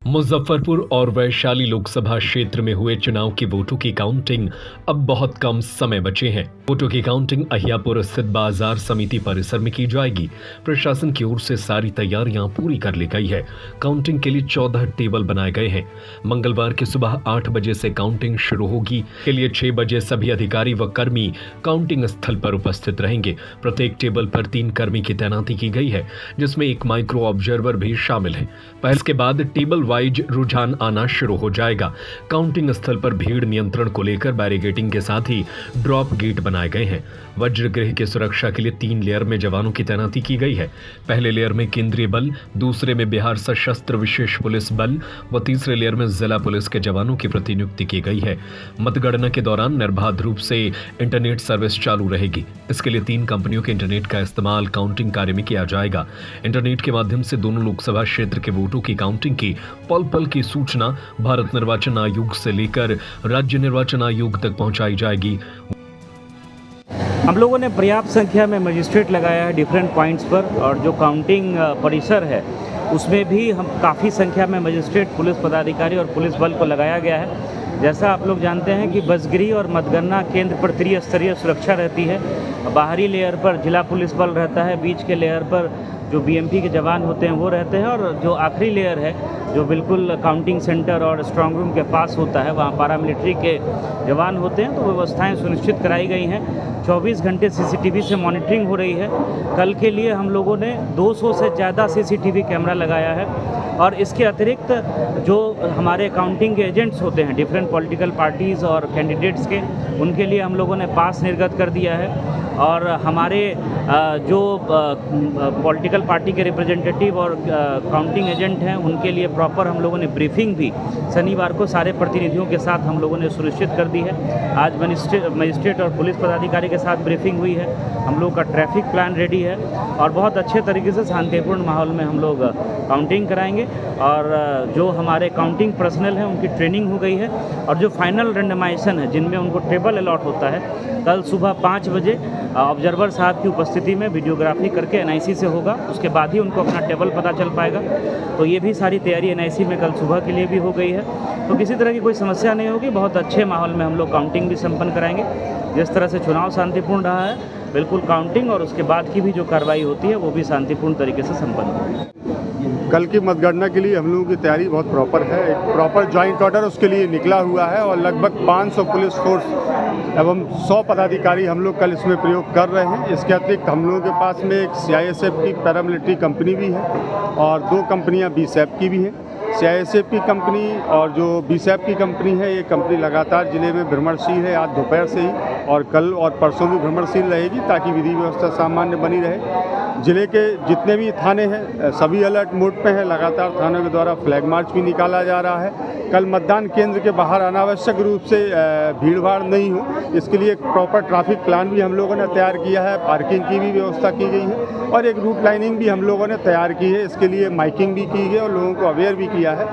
मुजफ्फरपुर और वैशाली लोकसभा क्षेत्र में हुए चुनाव की वोटों की काउंटिंग अब बहुत कम समय बचे हैं। वोटों की काउंटिंग अहियापुर स्थित बाजार समिति परिसर में की जाएगी। प्रशासन की ओर से सारी तैयारियां पूरी कर ली गई है। काउंटिंग के लिए 14 टेबल बनाए गए हैं। मंगलवार की सुबह 8 बजे से काउंटिंग शुरू होगी। के लिए 6 बजे सभी अधिकारी व कर्मी काउंटिंग स्थल पर उपस्थित रहेंगे। प्रत्येक टेबल पर 3 कर्मी की तैनाती की गई है, जिसमें एक माइक्रो ऑब्जर्वर भी शामिल है। इसके बाद टेबल वाइज रुझान आना शुरू हो जाएगा। काउंटिंग स्थल पर भीड़ नियंत्रण को लेकर बैरिकेडिंग के साथ ही ड्रॉप गेट बनाए गए हैं। वज्रगृह की सुरक्षा के लिए 3 लेयर में जवानों की तैनाती की गई है। पहले लेयर में केंद्रीय बल, दूसरे में बिहार सशस्त्र विशेष पुलिस बल व तीसरे लेयर में जिला पुलिस के जवानों की प्रतिनियुक्ति की गई है। मतगणना के दौरान निर्बाध रूप से इंटरनेट सर्विस चालू रहेगी। इसके लिए 3 कंपनियों के इंटरनेट का इस्तेमाल काउंटिंग कार्य में किया जाएगा। इंटरनेट के माध्यम से दोनों लोकसभा क्षेत्र के वोटों की काउंटिंग की पल पल की सूचना भारत निर्वाचन आयोग से लेकर राज्य निर्वाचन आयोग तक पहुंचाई जाएगी। हम लोगों ने पर्याप्त संख्या में मजिस्ट्रेट लगाया है डिफरेंट पॉइंट्स पर, और जो काउंटिंग परिसर है उसमें भी हम काफ़ी संख्या में मजिस्ट्रेट, पुलिस पदाधिकारी और पुलिस बल को लगाया गया है। जैसा आप लोग जानते हैं कि बसगिरी और मतगणना केंद्र पर त्रिस्तरीय सुरक्षा रहती है। बाहरी लेयर पर जिला पुलिस बल रहता है, बीच के लेयर पर जो बीएमपी के जवान होते हैं वो रहते हैं, और जो आखिरी लेयर है जो बिल्कुल काउंटिंग सेंटर और स्ट्रांग रूम के पास होता है, वहाँ पैरामिलिट्री के जवान होते हैं। तो व्यवस्थाएं सुनिश्चित कराई गई हैं। 24 घंटे सीसीटीवी से मॉनिटरिंग हो रही है। कल के लिए हम लोगों ने 200 से ज़्यादा सीसीटीवी कैमरा लगाया है, और इसके अतिरिक्त जो हमारे काउंटिंग के एजेंट्स होते हैं डिफरेंट पॉलिटिकल पार्टीज़ और कैंडिडेट्स के, उनके लिए हम लोगों ने पास निर्गत कर दिया है। और हमारे जो पॉलिटिकल पार्टी के रिप्रेजेंटेटिव और काउंटिंग एजेंट हैं उनके लिए प्रॉपर हम लोगों ने ब्रीफिंग भी शनिवार को सारे प्रतिनिधियों के साथ हम लोगों ने सुनिश्चित कर दी है। आज मजिस्ट्रेट और पुलिस पदाधिकारी के साथ ब्रीफिंग हुई है। हम लोग का ट्रैफिक प्लान रेडी है, और बहुत अच्छे तरीके से शांतिपूर्ण माहौल में हम लोग काउंटिंग कराएंगे। और जो हमारे काउंटिंग पर्सनल हैं उनकी ट्रेनिंग हो गई है, और जो फाइनल रेंडमाइजेशन है जिनमें उनको टेबल अलॉट होता है, कल सुबह 5 बजे ऑब्जर्वर साहब की उपस्थिति में वीडियोग्राफी करके एनआईसी से होगा। उसके बाद ही उनको अपना टेबल पता चल पाएगा। तो ये भी सारी तैयारी एनआईसी में कल सुबह के लिए भी हो गई है। तो किसी तरह की कोई समस्या नहीं होगी। बहुत अच्छे माहौल में हम लोग काउंटिंग भी संपन्न कराएंगे। जिस तरह से चुनाव शांतिपूर्ण रहा है, बिल्कुल काउंटिंग और उसके बाद की भी जो कार्रवाई होती है वो भी शांतिपूर्ण तरीके से संपन्न होगी। कल की मतगणना के लिए हम लोगों की तैयारी बहुत प्रॉपर है। एक प्रॉपर जॉइंट ऑर्डर उसके लिए निकला हुआ है, और लगभग 500 पुलिस फोर्स एवं 100 पदाधिकारी हम लोग कल इसमें प्रयोग कर रहे हैं। इसके अतिरिक्त हम लोगों के पास में एक सीआईएसएफ की पैरामिलिट्री कंपनी भी है, और 2 कंपनियां बीएसएफ की भी हैं। सीआईएसएफ की कंपनी और जो बीएसएफ की कंपनी है, ये कंपनी लगातार जिले में भ्रमणशील है। आज दोपहर से ही और कल और परसों भी भ्रमणशील रहेगी, ताकि विधि व्यवस्था सामान्य बनी रहे। जिले के जितने भी थाने हैं सभी अलर्ट मोड पे हैं। लगातार थानों के द्वारा फ्लैग मार्च भी निकाला जा रहा है। कल मतदान केंद्र के बाहर अनावश्यक रूप से भीड़ भाड़ नहीं हो, इसके लिए एक प्रॉपर ट्रैफिक प्लान भी हम लोगों ने तैयार किया है। पार्किंग की भी व्यवस्था की गई है, और एक रूट लाइनिंग भी हम लोगों ने तैयार की है। इसके लिए माइकिंग भी की है और लोगों को अवेयर भी किया है।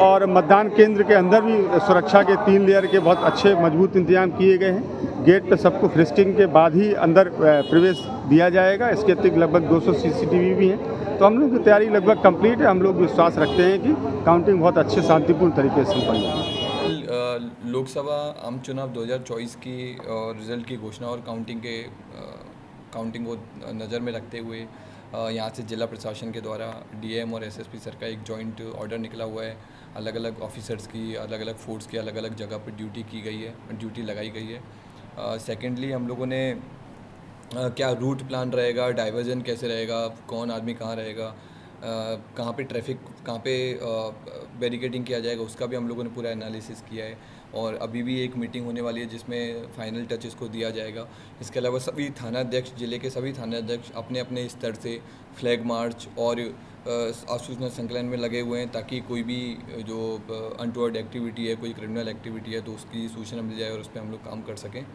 और मतदान केंद्र के अंदर भी सुरक्षा के 3 लेयर के बहुत अच्छे मजबूत इंतजाम किए गए हैं। गेट पे सबको फ्रिस्किंग के बाद ही अंदर प्रवेश दिया जाएगा। इसके अतिरिक्त लगभग 200 सीसीटीवी भी हैं। तो हम लोग की तैयारी लगभग कंप्लीट है। हम लोग विश्वास रखते हैं कि काउंटिंग बहुत अच्छे शांतिपूर्ण तरीके से संपन्न होगी। लोकसभा आम चुनाव 2024 की रिज़ल्ट की घोषणा और काउंटिंग को नज़र में रखते हुए यहाँ से जिला प्रशासन के द्वारा डीएम और एसएसपी सर का एक जॉइंट ऑर्डर निकला हुआ है। अलग अलग ऑफिसर्स की, अलग अलग फोर्स की अलग अलग जगह पर ड्यूटी की गई है, ड्यूटी लगाई गई है। सेकेंडली हम लोगों ने क्या रूट प्लान रहेगा, डाइवर्जन कैसे रहेगा, कौन आदमी कहाँ रहेगा, कहाँ पे ट्रैफिक, कहाँ पे बैरिकेडिंग किया जाएगा, उसका भी हम लोगों ने पूरा एनालिसिस किया है। और अभी भी एक मीटिंग होने वाली है जिसमें फाइनल टचेस को दिया जाएगा। इसके अलावा सभी थानाध्यक्ष, जिले के सभी थानाध्यक्ष अपने अपने स्तर से फ्लैग मार्च और आसूचना संकलन में लगे हुए हैं, ताकि कोई भी जो अनटूवर्ड एक्टिविटी है, कोई क्रिमिनल एक्टिविटी है, तो उसकी सूचना मिल जाए और उस पर हम लोग काम कर सकें।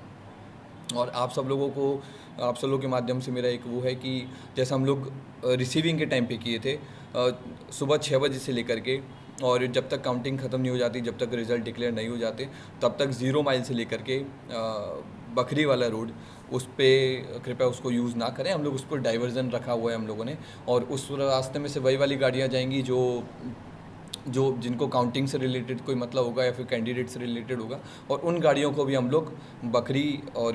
और आप सब लोगों के माध्यम से मेरा एक वो है कि जैसा हम लोग रिसीविंग के टाइम पे किए थे, सुबह 6 बजे से लेकर के, और जब तक काउंटिंग ख़त्म नहीं हो जाती, जब तक रिज़ल्ट डिक्लेयर नहीं हो जाते, तब तक 0 माइल से लेकर के बखरी वाला रोड, उस पर कृपया उसको यूज़ ना करें। हम लोग उस पर डाइवर्जन रखा हुआ है हम लोगों ने, और उस रास्ते में से वही वाली गाड़ियाँ जाएंगी जो जो जिनको काउंटिंग से रिलेटेड कोई मतलब होगा या फिर कैंडिडेट से रिलेटेड होगा, और उन गाड़ियों को भी हम लोग बकरी और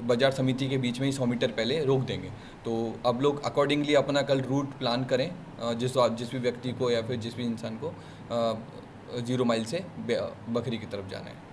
बाजार समिति के बीच में ही 100 मीटर पहले रोक देंगे। तो अब लोग अकॉर्डिंगली अपना कल रूट प्लान करें, जिस भी व्यक्ति को या फिर जिस भी इंसान को 0 माइल से बकरी की तरफ जाना है।